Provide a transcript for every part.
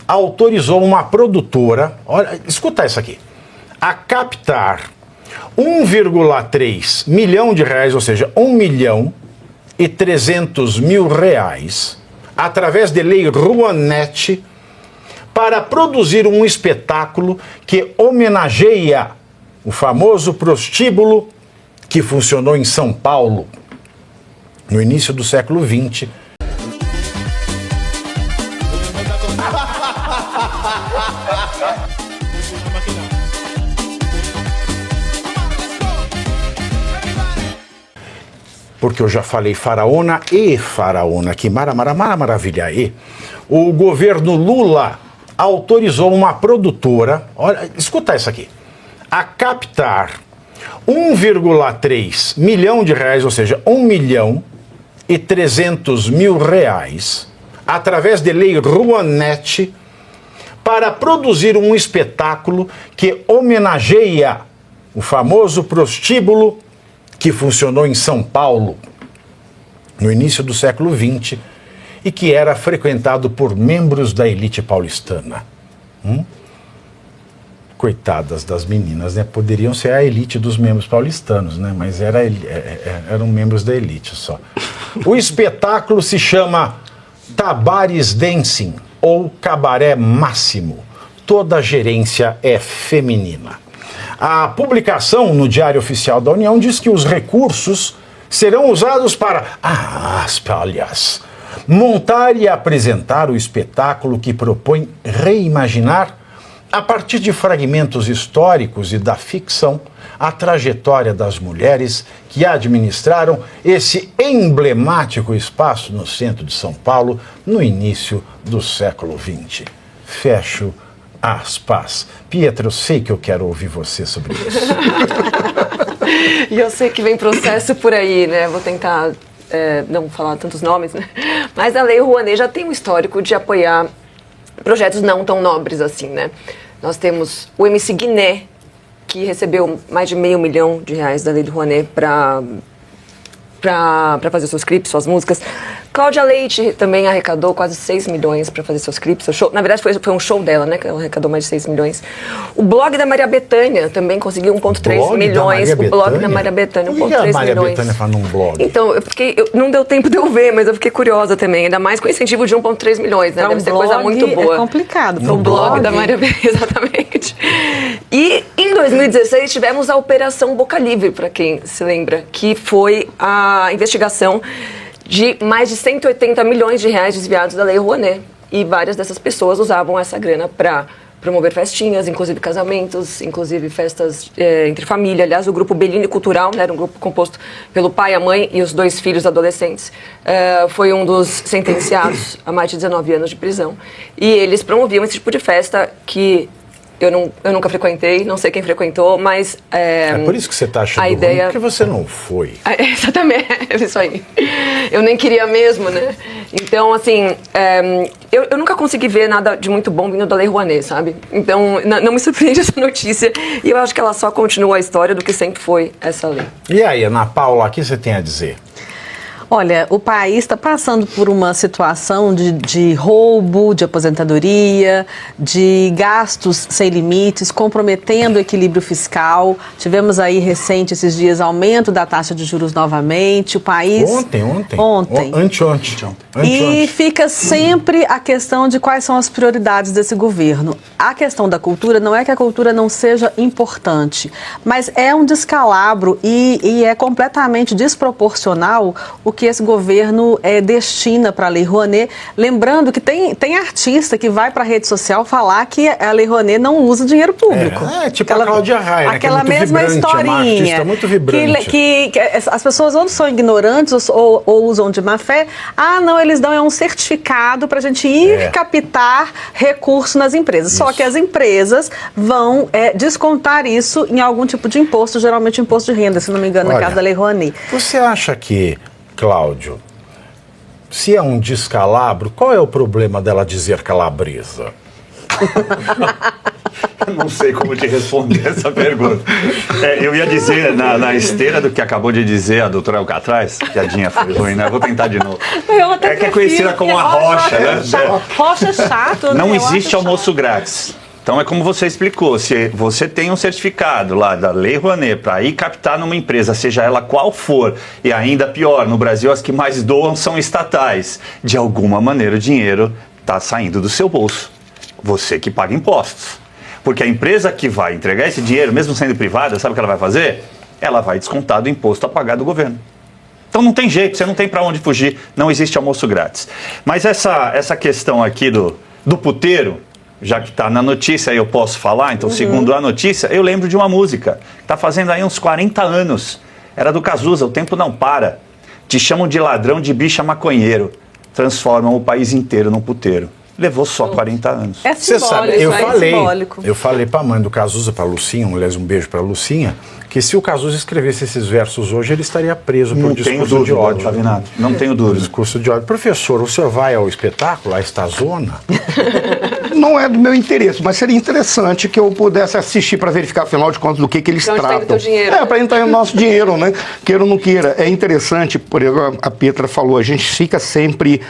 autorizou uma produtora, olha, escuta isso aqui, a captar 1,3 milhão de reais, ou seja, 1.300.000 reais, através de lei Rouanet, para produzir um espetáculo que homenageia o famoso prostíbulo que funcionou em São Paulo no início do século XX. Porque eu já falei faraona, que maravilha aí. O governo Lula autorizou uma produtora, olha, escuta isso aqui, a captar 1,3 milhão de reais, ou seja, 1.300.000 reais, através de lei Rouanet, para produzir um espetáculo que homenageia o famoso prostíbulo que funcionou em São Paulo no início do século XX e que era frequentado por membros da elite paulistana. Coitadas das meninas, né? Poderiam ser a elite dos membros paulistanos, né? Mas eram membros da elite só. O espetáculo se chama Tabares Dancing ou Cabaré Máximo. Toda a gerência é feminina. A publicação no Diário Oficial da União diz que os recursos serão usados para, aliás, montar e apresentar o espetáculo que propõe reimaginar, a partir de fragmentos históricos e da ficção, a trajetória das mulheres que administraram esse emblemático espaço no centro de São Paulo no início do século XX. Fecho aspas. Pietro, eu sei que eu quero ouvir você sobre isso. E eu sei que vem processo por aí, né? Vou tentar não falar tantos nomes, né? Mas a Lei Rouanet já tem um histórico de apoiar projetos não tão nobres assim, né? Nós temos o MC Guiné, que recebeu mais de R$500 milhão da Lei Rouanet para fazer seus clipes, suas músicas. Cláudia Leite também arrecadou quase 6 milhões para fazer seus clipes. Seu show, na verdade, foi um show dela, né? Que ela arrecadou mais de 6 milhões. O blog da Maria Bethânia também conseguiu 1,3 milhões. O blog da Maria Bethânia, 1,3 milhões. Maria Bethânia faz num blog? Então, não deu tempo de eu ver, mas eu fiquei curiosa também. Ainda mais com incentivo de 1,3 milhões, né? Deve ser coisa muito boa. É complicado. No blog da Maria Bethânia, exatamente. E em 2016 tivemos a Operação Boca Livre, para quem se lembra, que foi a investigação de mais de 180 milhões de reais desviados da Lei Rouanet. E várias dessas pessoas usavam essa grana para promover festinhas, inclusive casamentos, inclusive festas entre família. Aliás, o grupo Bellini Cultural, né, era um grupo composto pelo pai, a mãe e os 2 filhos adolescentes, foi um dos sentenciados a mais de 19 anos de prisão. E eles promoviam esse tipo de festa que eu nunca frequentei, não sei quem frequentou, mas... É por isso que você está achando a ideia... ruim, porque você não foi. Exatamente, é isso aí. Eu nem queria mesmo, né? Então, assim, eu nunca consegui ver nada de muito bom vindo da Lei Rouanet, sabe? Então, não me surpreende essa notícia. E eu acho que ela só continua a história do que sempre foi essa lei. E aí, Ana Paula, o que você tem a dizer? Olha, o país está passando por uma situação de roubo, de aposentadoria, de gastos sem limites, comprometendo o equilíbrio fiscal. Tivemos aí recente, esses dias, aumento da taxa de juros novamente. O país... Ontem. Anteontem. E fica sempre a questão de quais são as prioridades desse governo. A questão da cultura não é que a cultura não seja importante, mas é um descalabro e é completamente desproporcional o que esse governo destina para a Lei Rouanet. Lembrando que tem artista que vai para a rede social falar que a Lei Rouanet não usa dinheiro público. Tipo a Cláudia Raia, aquela que é muito mesma vibrante, historinha. É uma artista muito vibrante. Que as pessoas ou são ignorantes ou usam de má fé. Não, eles dão um certificado para a gente ir captar recurso nas empresas. Isso. Só que as empresas vão descontar isso em algum tipo de imposto, geralmente imposto de renda, se não me engano, no caso da Lei Rouanet. Você acha que, Cláudio, se é um descalabro, qual é o problema dela dizer calabresa? Não sei como te responder essa pergunta. Eu ia dizer, na esteira do que acabou de dizer a doutora Alcatraz, piadinha foi ruim, né? Eu vou tentar de novo. Que é conhecida como a rocha, né? Rocha é chato, né? Não existe almoço grátis. Então é como você explicou, se você tem um certificado lá da Lei Rouanet para ir captar numa empresa, seja ela qual for, e ainda pior, no Brasil as que mais doam são estatais, de alguma maneira o dinheiro está saindo do seu bolso. Você que paga impostos. Porque a empresa que vai entregar esse dinheiro, mesmo sendo privada, sabe o que ela vai fazer? Ela vai descontar do imposto a pagar do governo. Então não tem jeito, você não tem para onde fugir, não existe almoço grátis. Mas essa questão aqui do puteiro, já que está na notícia eu posso falar, então segundo a notícia, eu lembro de uma música, está fazendo aí uns 40 anos, era do Cazuza, O Tempo Não Para, te chamam de ladrão, de bicha, maconheiro, transformam o país inteiro num puteiro. Levou só 40 anos. É Você simbólico, sabe, simbólico. eu falei para a mãe do Cazuza, para Lucinha, aliás, um beijo para Lucinha, que se o Cazuza escrevesse esses versos hoje, ele estaria preso por discurso de ódio. Flavinato, não tenho dúvida. Discurso de ódio. Professor, o senhor vai ao espetáculo, a esta zona? Não é do meu interesse, mas seria interessante que eu pudesse assistir para verificar, afinal de contas, do que eles Pra onde tá indo tratam. teu dinheiro? Para entrar no nosso dinheiro, né? Queira ou não queira. É interessante, por exemplo, a Petra falou, a gente fica sempre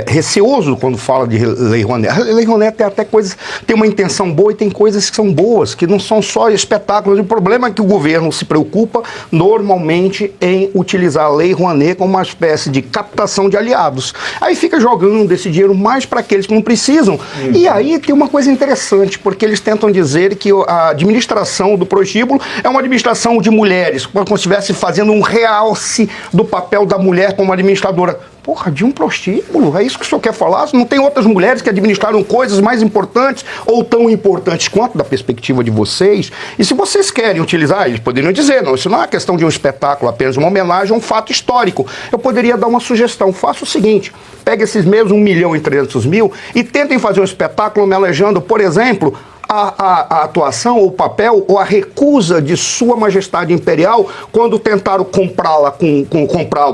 receoso quando fala de Lei Rouanet. A Lei Rouanet tem até coisas, tem uma intenção boa e tem coisas que são boas, que não são só espetáculos. O problema é que o governo se preocupa normalmente em utilizar a Lei Rouanet como uma espécie de captação de aliados. Aí fica jogando esse dinheiro mais para aqueles que não precisam. E aí tem uma coisa interessante, porque eles tentam dizer que a administração do prostíbulo é uma administração de mulheres, como se estivesse fazendo um realce do papel da mulher como administradora. Porra, de um prostíbulo? É isso que o senhor quer falar? Não tem outras mulheres que administraram coisas mais importantes ou tão importantes quanto da perspectiva de vocês? E se vocês querem utilizar, eles poderiam dizer, não, isso não é uma questão de um espetáculo, apenas uma homenagem a um fato histórico. Eu poderia dar uma sugestão, faça o seguinte, pega esses mesmos 1.300.000 e tentem fazer um espetáculo homenageando, por exemplo, a atuação, ou o papel, ou a recusa de Sua Majestade Imperial quando tentaram comprá-lo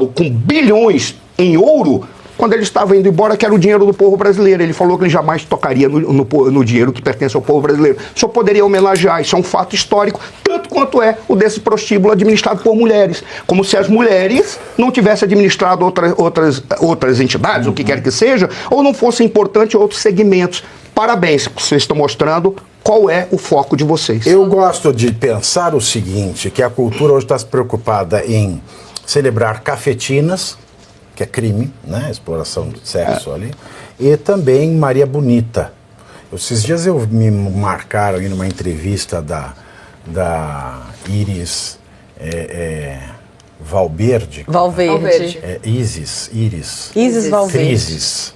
com bilhões em ouro, quando ele estava indo embora, que era o dinheiro do povo brasileiro. Ele falou que ele jamais tocaria no dinheiro que pertence ao povo brasileiro. Só poderia homenagear. Isso é um fato histórico, tanto quanto é o desse prostíbulo administrado por mulheres. Como se as mulheres não tivessem administrado outras entidades, o que quer que seja, ou não fossem importantes outros segmentos. Parabéns, vocês estão mostrando qual é o foco de vocês. Eu gosto de pensar o seguinte, que a cultura hoje está preocupada em celebrar cafetinas, que é crime, né? Exploração de sexo ali, e também Maria Bonita. Esses dias me marcaram aí numa entrevista da Iris Valverde. Isis Valverde.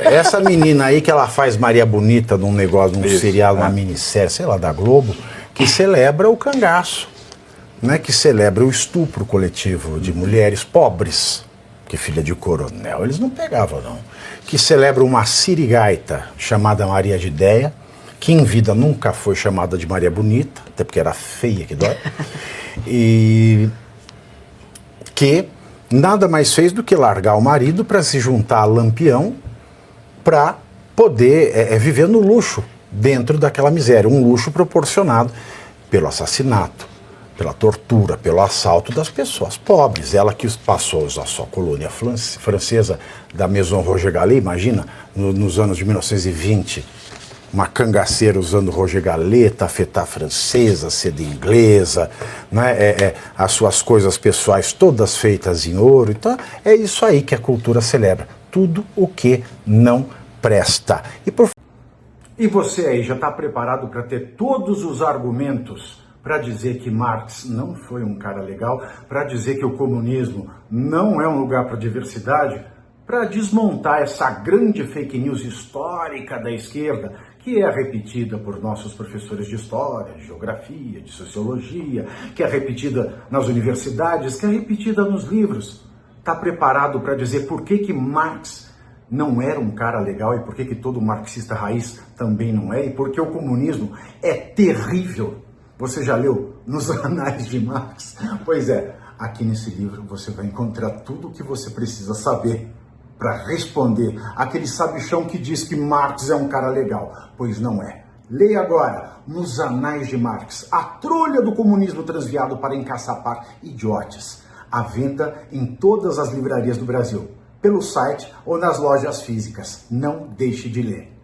Essa menina aí que ela faz Maria Bonita num negócio, num serial, numa minissérie, sei lá, da Globo, que celebra o cangaço. Né, que celebra o estupro coletivo de mulheres pobres, que filha de coronel eles não pegavam não, que celebra uma sirigaita chamada Maria de Ideia, que em vida nunca foi chamada de Maria Bonita, até porque era feia que dói, e que nada mais fez do que largar o marido para se juntar a Lampião para poder viver no luxo, dentro daquela miséria, um luxo proporcionado pelo assassinato, pela tortura, pelo assalto das pessoas pobres. Ela que passou a sua colônia francesa da Maison Roger Gallet, imagina, nos anos de 1920, uma cangaceira usando Roger Gallet, tafetá francesa, seda inglesa, né? As suas coisas pessoais todas feitas em ouro. Então é isso aí que a cultura celebra, tudo o que não presta. E você aí já está preparado para ter todos os argumentos para dizer que Marx não foi um cara legal, para dizer que o comunismo não é um lugar para diversidade, para desmontar essa grande fake news histórica da esquerda, que é repetida por nossos professores de história, de geografia, de sociologia, que é repetida nas universidades, que é repetida nos livros. Está preparado para dizer por que Marx não era um cara legal e por que todo marxista raiz também não é, e por que o comunismo é terrível? Você já leu nos anais de Marx? Pois é, aqui nesse livro você vai encontrar tudo o que você precisa saber para responder aquele sabichão que diz que Marx é um cara legal, pois não é. Leia agora, nos Anais de Marx, a trolha do comunismo transviado para encaçapar idiotes. À venda em todas as livrarias do Brasil, pelo site ou nas lojas físicas. Não deixe de ler.